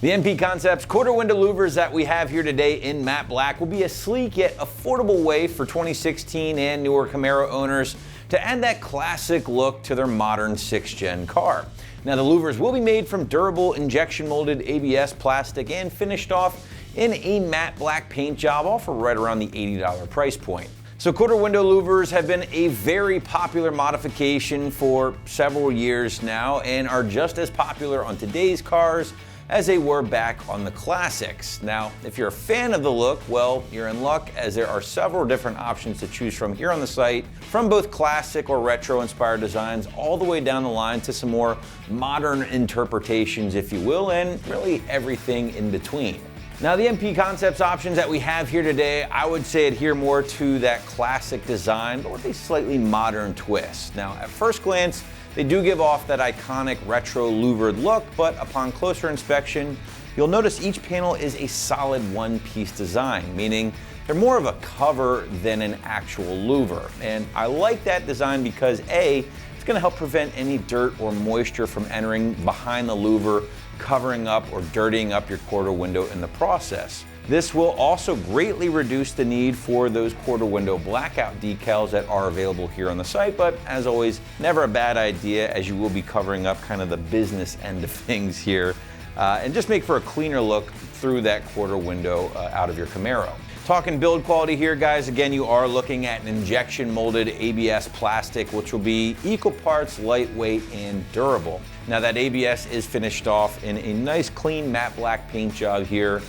The MP Concepts quarter window louvers that we have here today in matte black will be a sleek yet affordable way for 2016 and newer Camaro owners to add that classic look to their modern 6th gen car. Now the louvers will be made from durable injection molded ABS plastic and finished off in a matte black paint job, all for right around the $80 price point. So quarter window louvers have been a very popular modification for several years now and are just as popular on today's cars as they were back on the classics. Now, if you're a fan of the look, well, you're in luck, as there are several different options to choose from here on the site, from both classic or retro inspired designs all the way down the line to some more modern interpretations, if you will, and really everything in between. Now the MP Concepts options that we have here today, I would say adhere more to that classic design, but with a slightly modern twist. Now at first glance, they do give off that iconic retro louvered look, but upon closer inspection, you'll notice each panel is a solid one-piece design, meaning they're more of a cover than an actual louver. And I like that design because A, it's gonna help prevent any dirt or moisture from entering behind the louver, covering up or dirtying up your quarter window in the process. This will also greatly reduce the need for those quarter window blackout decals that are available here on the site, but as always, never a bad idea, as you will be covering up kind of the business end of things here, and just make for a cleaner look through that quarter window out of your Camaro. Talking build quality here, guys, again, you are looking at an injection molded ABS plastic, which will be equal parts lightweight and durable. Now that ABS is finished off in a nice clean matte black paint job here,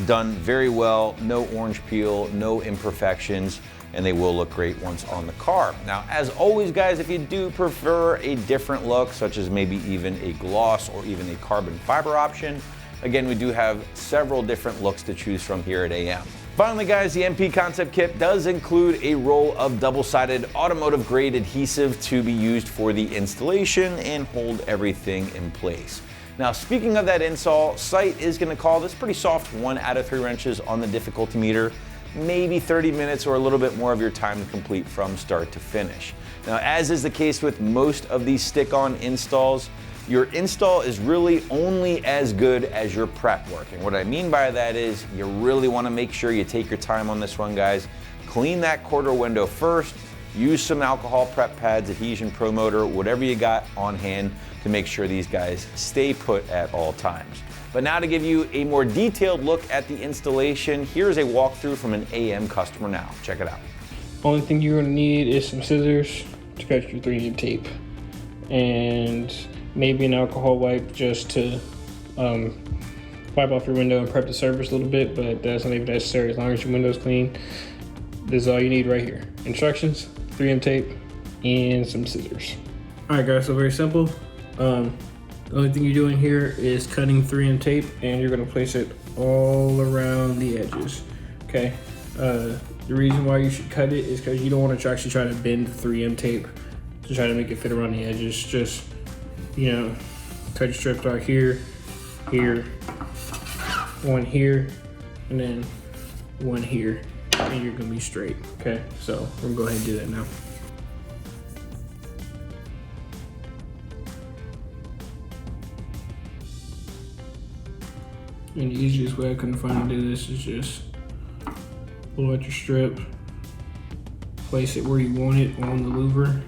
done very well, no orange peel, no imperfections, and they will look great once on the car. Now, as always, guys, if you do prefer a different look, such as maybe even a gloss or even a carbon fiber option, again, we do have several different looks to choose from here at AM. Finally, guys, the MP Concept Kit does include a roll of double-sided automotive grade adhesive to be used for the installation and hold everything in place. Now, speaking of that install, site is gonna call this pretty soft 1 out of 3 wrenches on the difficulty meter, maybe 30 minutes or a little bit more of your time to complete from start to finish. Now, as is the case with most of these stick-on installs, your install is really only as good as your prep work. And what I mean by that is you really wanna make sure you take your time on this one, guys. Clean that quarter window first, use some alcohol prep pads, adhesion pro motor, whatever you got on hand to make sure these guys stay put at all times. But now to give you a more detailed look at the installation, here's a walkthrough from an AM customer now. Check it out. Only thing you're gonna need is some scissors to cut your 3M tape and maybe an alcohol wipe just to wipe off your window and prep the surface a little bit, but that's not even necessary as long as your window's clean. This is all you need right here. Instructions, 3M tape, and some scissors. All right, guys, so very simple. The only thing you're doing here is cutting 3M tape, and you're gonna place it all around the edges, okay? The reason why you should cut it is because you don't want to actually try to bend the 3M tape to try to make it fit around the edges. Just, you know, cut your strips out here, here, one here, and then one here, and you're gonna be straight, okay? So we're gonna go ahead and do that now. And the easiest way I couldn't find to do this is just pull out your strip, place it where you want it on the louver.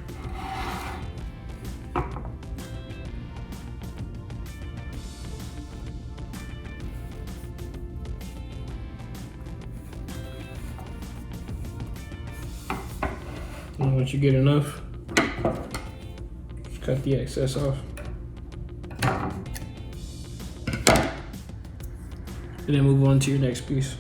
And once you get enough, just cut the excess off. And then move on to your next piece.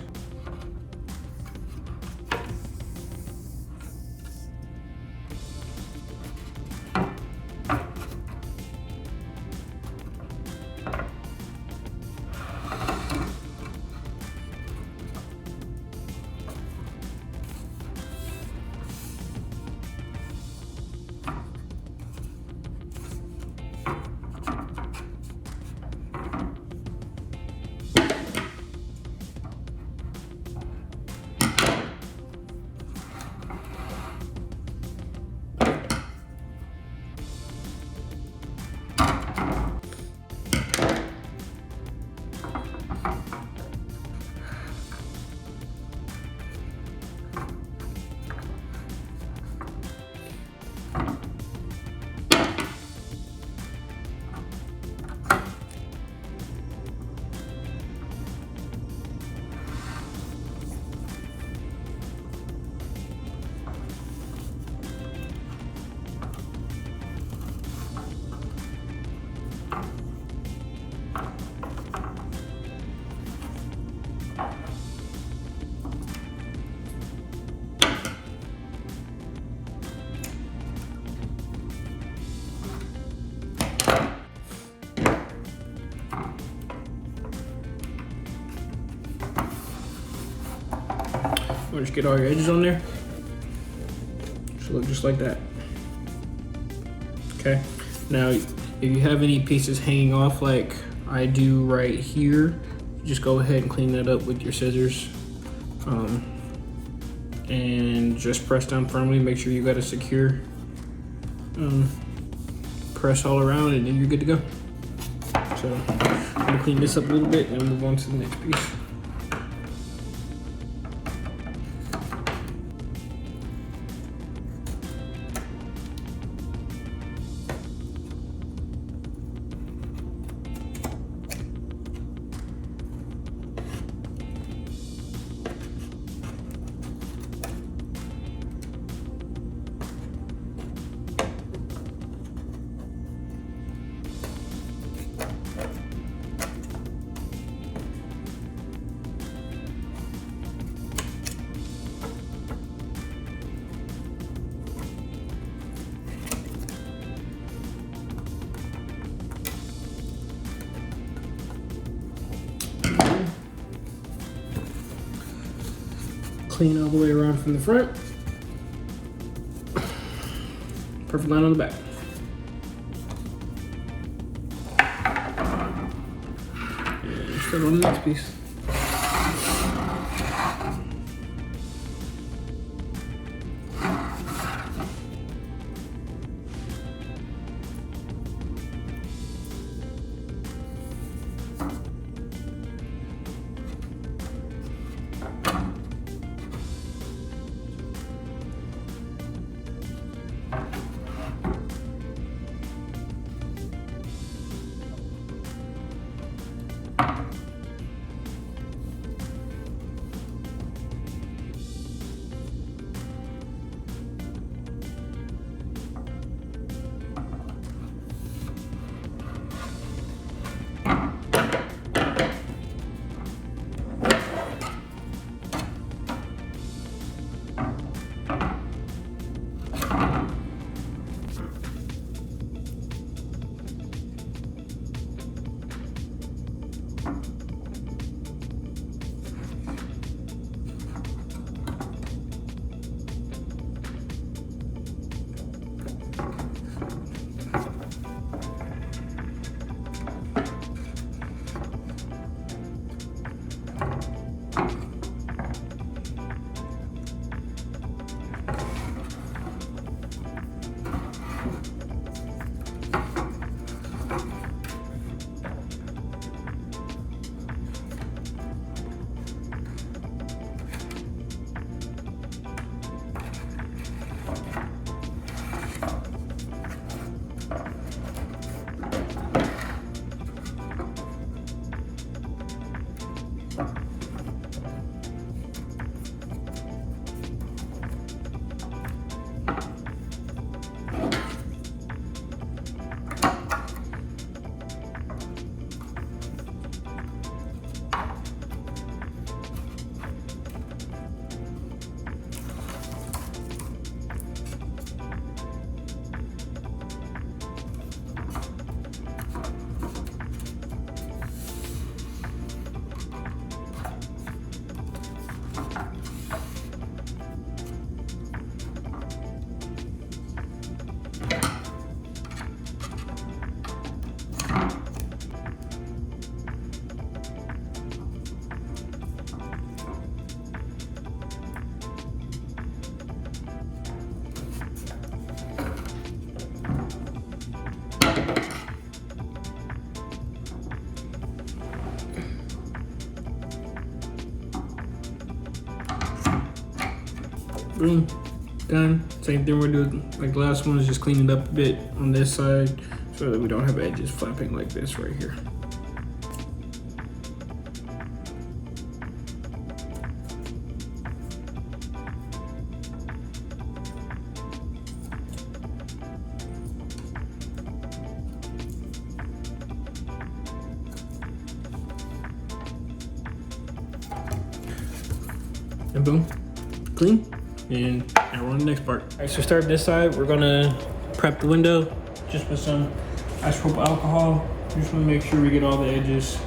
Or just get all your edges on there. Should look just like that. Okay. Now, if you have any pieces hanging off like I do right here, just go ahead and clean that up with your scissors. And just press down firmly, make sure you got a secure press all around, and then you're good to go. So I'm gonna clean this up a little bit and move on to the next piece. Clean all the way around from the front. Perfect line on the back. And start on the next piece. Boom, done. Same thing we're doing like the last one, is just clean it up a bit on this side so that we don't have edges flapping like this right here. And boom, clean. And now we're on the next part. All right, so starting this side, we're gonna prep the window just with some isopropyl alcohol. We just wanna make sure we get all the edges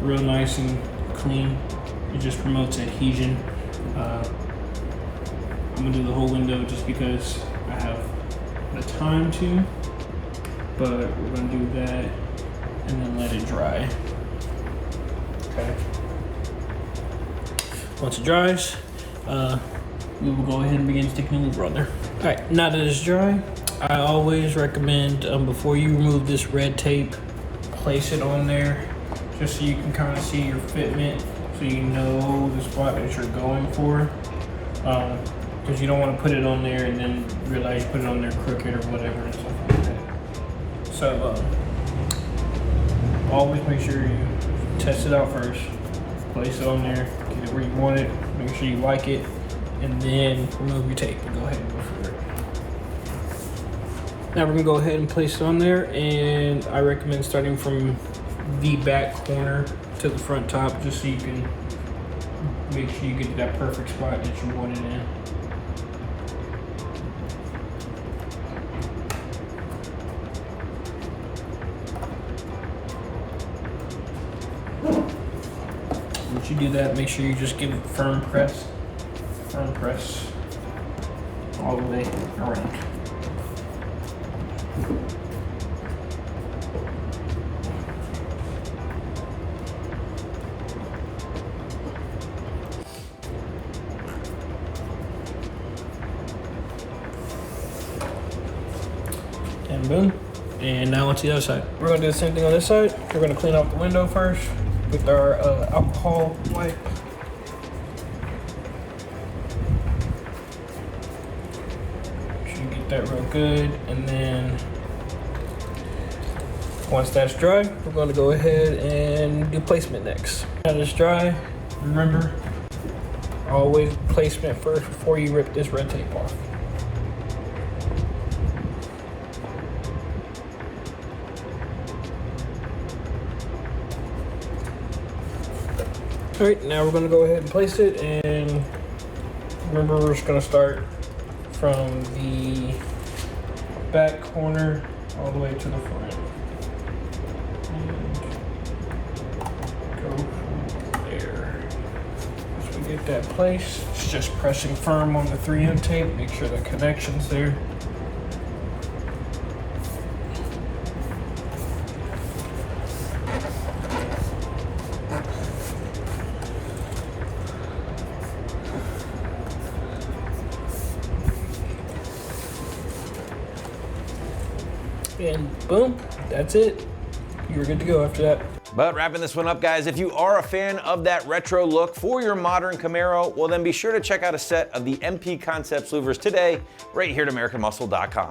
real nice and clean. It just promotes adhesion I'm gonna do the whole window just because I have the time to, but we're gonna do that and then let it dry. Okay. Once it dries, we will go ahead and begin sticking the louver on there. All right, now that it's dry, I always recommend before you remove this red tape, place it on there just so you can kind of see your fitment, so you know the spot that you're going for. Because you don't want to put it on there and then realize you put it on there crooked or whatever and stuff like that. So always make sure you test it out first, place it on there, get it where you want it, make sure you like it, and then remove your tape and go ahead and go for it. Now we're gonna go ahead and place it on there, and I recommend starting from the back corner to the front top, just so you can make sure you get to that perfect spot that you want it in. Once you do that, make sure you just give it firm press all the way around. And boom. And now onto the other side. We're gonna do the same thing on this side. We're gonna clean off the window first with our alcohol wipe. Make sure you get that real good. And then once that's dry, we're gonna go ahead and do placement next. Now that it's dry, remember, always placement first before you rip this red tape off. All right, now we're gonna go ahead and place it, and remember we're just gonna start from the back corner all the way to the front. And go from there. Once we get that placed, it's just pressing firm on the 3M tape, make sure the connection's there. And boom, that's it. You're good to go after that. But wrapping this one up, guys, if you are a fan of that retro look for your modern Camaro, well then be sure to check out a set of the MP Concepts louvers today, right here at AmericanMuscle.com.